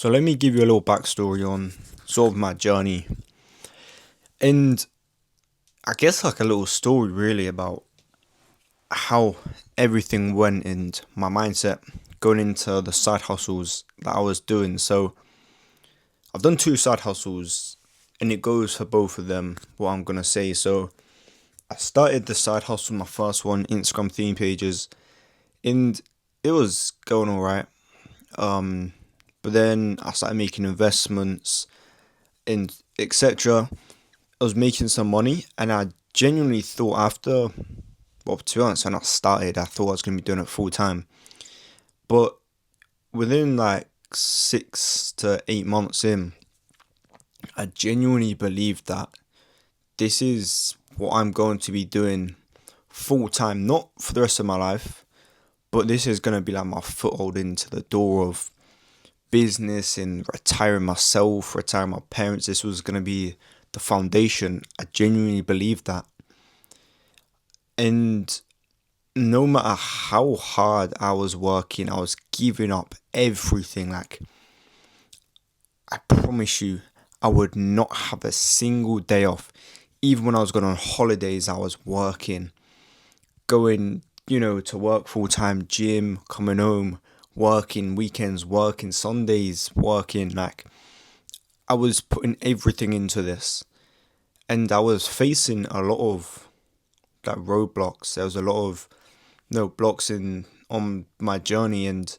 So let me give you a little backstory on sort of my journey, and I guess like a little story really about how everything went and my mindset going into the side hustles that I was doing. So I've done two side hustles, and it goes for both of them. What I'm gonna say. So I started the side hustle, my first one, Instagram theme pages, and it was going alright. Um, but then I started making investments and etc. I was making some money, and I genuinely thought after, well, to be honest, when I started, I thought I was going to be doing it full time. But within like 6 to 8 months in, I genuinely believed that this is what I'm going to be doing full time, not for the rest of my life, but this is going to be like my foothold into the door of business and retiring myself, retiring my parents. This was going to be the foundation. I genuinely believed that. And no matter how hard I was working, I was giving up everything. Like, I promise you, I would not have a single day off. Even when I was going on holidays, I was working, going, to work full time, gym, coming home, working, weekends, working, Sundays, working. Like, I was putting everything into this. And I was facing a lot of like roadblocks. There was a lot of blocks in on my journey, and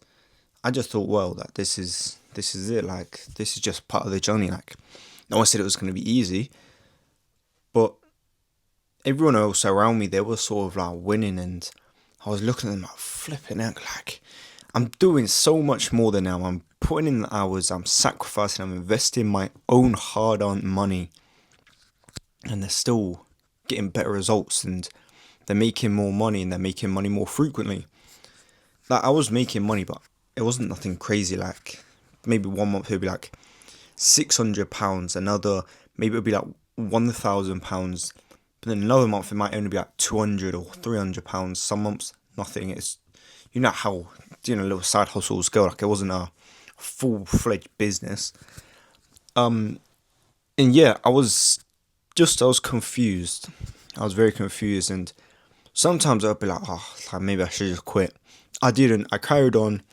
I just thought, well, that this is it. Like, this is just part of the journey. Like, no one said it was going to be easy, but everyone else around me, they were sort of like winning, and I was looking at them like flipping out. Like, I'm doing so much more than them. I'm putting in the hours. I'm sacrificing. I'm investing my own hard-earned money, and they're still getting better results, and they're making more money, and they're making money more frequently. Like, I was making money, but it wasn't nothing crazy. Like, maybe one month it would be like £600, another maybe it would be like £1,000, but then another month it might only be like £200 or £300. Some months nothing. It's how little side hustles go. Like, it wasn't a full-fledged business. And yeah, I was confused. I was very confused, and sometimes I'd be like, oh, like maybe I should just quit. I didn't. I carried on.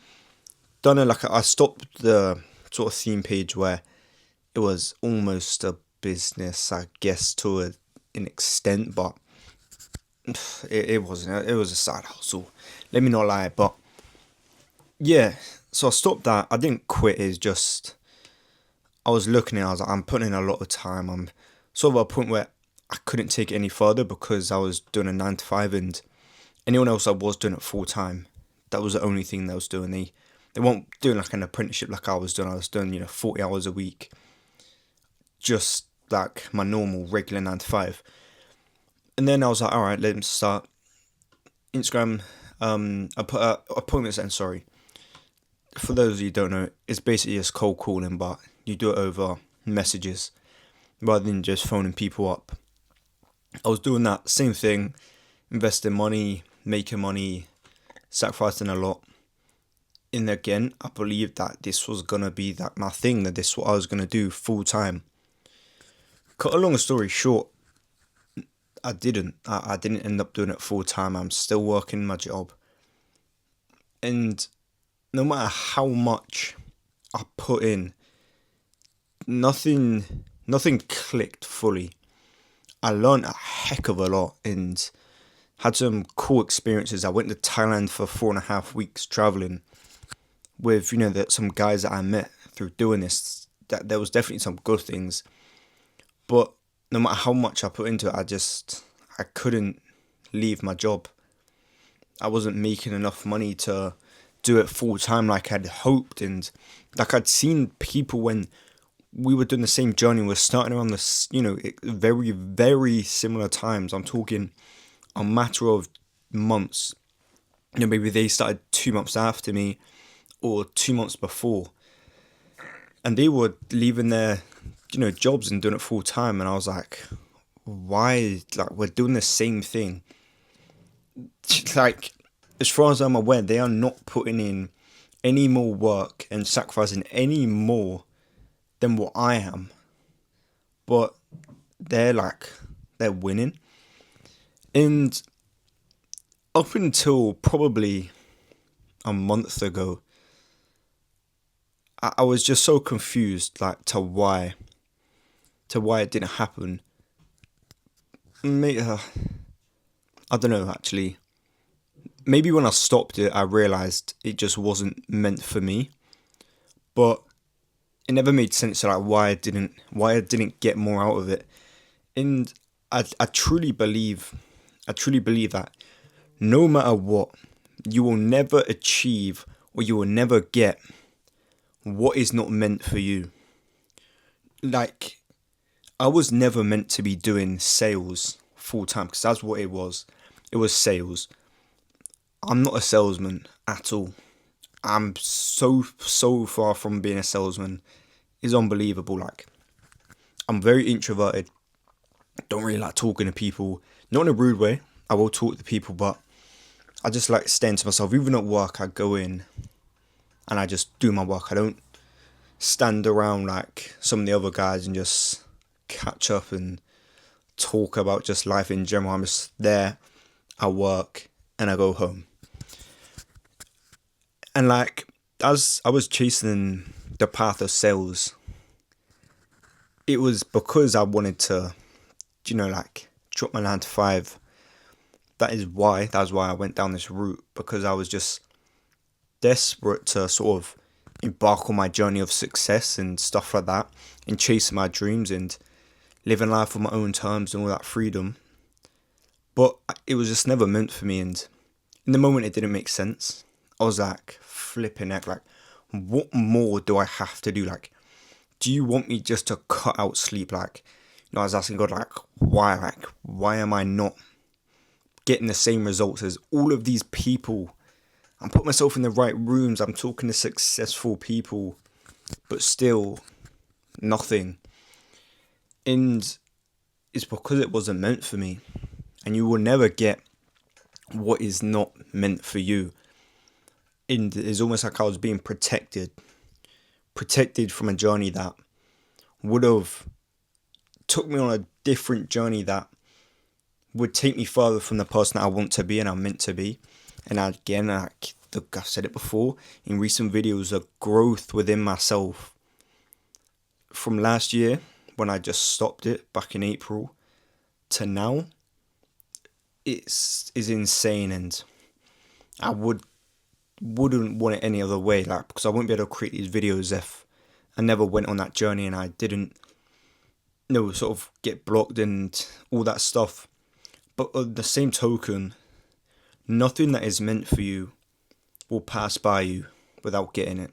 Done it like I stopped the sort of theme page where it was almost a business, I guess, to an extent, but it wasn't. It was a side hustle. Let me not lie, but yeah. So I stopped that. I didn't quit. It's just I was looking at it. I was like, I'm putting in a lot of time. I'm sort of at a point where I couldn't take it any further because I was doing a 9 to 5, and anyone else that was doing it full time, that was the only thing they was doing. They weren't doing like an apprenticeship like I was doing. I was doing 40 hours a week, just like my normal regular 9 to 5. And then I was like, all right, let's start Instagram. I put appointments in. Sorry, for those of you who don't know, it's basically just cold calling, but you do it over messages rather than just phoning people up. I was doing that same thing, investing money, making money, sacrificing a lot. And again, I believed that this was gonna be that my thing, that this is what I was gonna do full time. Cut a long story short, I didn't. I didn't end up doing it full time. I'm still working my job, and no matter how much I put in, nothing clicked fully. I learned a heck of a lot and had some cool experiences. I went to Thailand for 4.5 weeks traveling with some guys that I met through doing this. That there was definitely some good things, but no matter how much I put into it, I couldn't leave my job. I wasn't making enough money to do it full time like I'd hoped, and like I'd seen people when we were doing the same journey. We're starting around this, very very similar times. I'm talking a matter of months. Maybe they started 2 months after me or 2 months before, and they were leaving their jobs and doing it full time, and I was like, why? Like, we're doing the same thing. Like, as far as I'm aware, they are not putting in any more work and sacrificing any more than what I am. But they're winning. And up until probably a month ago, I was just so confused, like, to why it didn't happen. I don't know, actually. Maybe when I stopped it, I realized it just wasn't meant for me. But it never made sense, like, why I didn't get more out of it. And I truly believe that no matter what, you will never achieve or you will never get what is not meant for you. Like, I was never meant to be doing sales full time, because that's what it was. It was sales. I'm not a salesman at all. I'm so far from being a salesman. It's unbelievable. Like, I'm very introverted. Don't really like talking to people. Not in a rude way. I will talk to people, but I just like staying to myself. Even at work, I go in and I just do my work. I don't stand around like some of the other guys and just catch up and talk about just life in general. I'm just there, I work, and I go home. And like, as I was chasing the path of sales, it was because I wanted to, like, drop my 9 to 5. That was why I went down this route, because I was just desperate to sort of embark on my journey of success and stuff like that, and chasing my dreams and living life on my own terms and all that freedom. But it was just never meant for me, and in the moment it didn't make sense. I was like, flipping heck, like, what more do I have to do? Like, do you want me just to cut out sleep? Like, I was asking God, like, why am I not getting the same results as all of these people? I'm putting myself in the right rooms, I'm talking to successful people, but still nothing. And it's because it wasn't meant for me. And you will never get what is not meant for you. And it's almost like I was being protected from a journey that would have took me on a different journey that would take me further from the person that I want to be and I'm meant to be. And again, like, I've said it before in recent videos, a growth within myself from last year when I just stopped it back in April to now is insane. And I wouldn't want it any other way, like, because I wouldn't be able to create these videos if I never went on that journey and I didn't sort of get blocked and all that stuff. But on the same token, nothing that is meant for you will pass by you without getting it.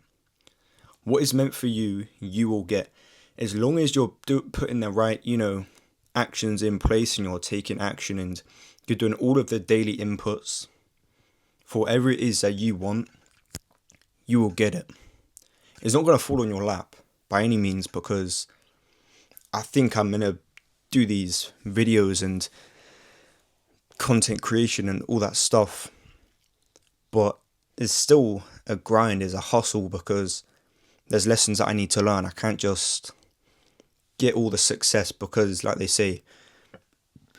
What is meant for you, you will get. As long as you're putting the right, actions in place, and you're taking action and you're doing all of the daily inputs for whatever it is that you want, you will get it. It's not going to fall on your lap by any means, because I think I'm going to do these videos and content creation and all that stuff, but it's still a grind, is a hustle, because there's lessons that I need to learn. I can't just get all the success, because, like they say,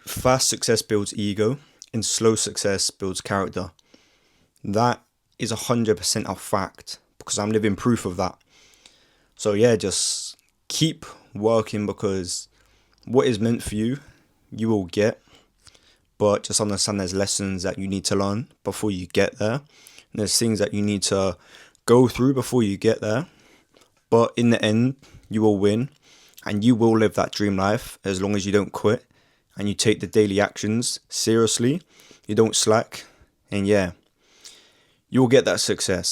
fast success builds ego and slow success builds character. That is 100% a fact, because I'm living proof of that. So yeah, just keep working, because what is meant for you, you will get. But just understand there's lessons that you need to learn before you get there. And there's things that you need to go through before you get there. But in the end, you will win. And you will live that dream life as long as you don't quit. And you take the daily actions seriously. You don't slack. And yeah, you will get that success.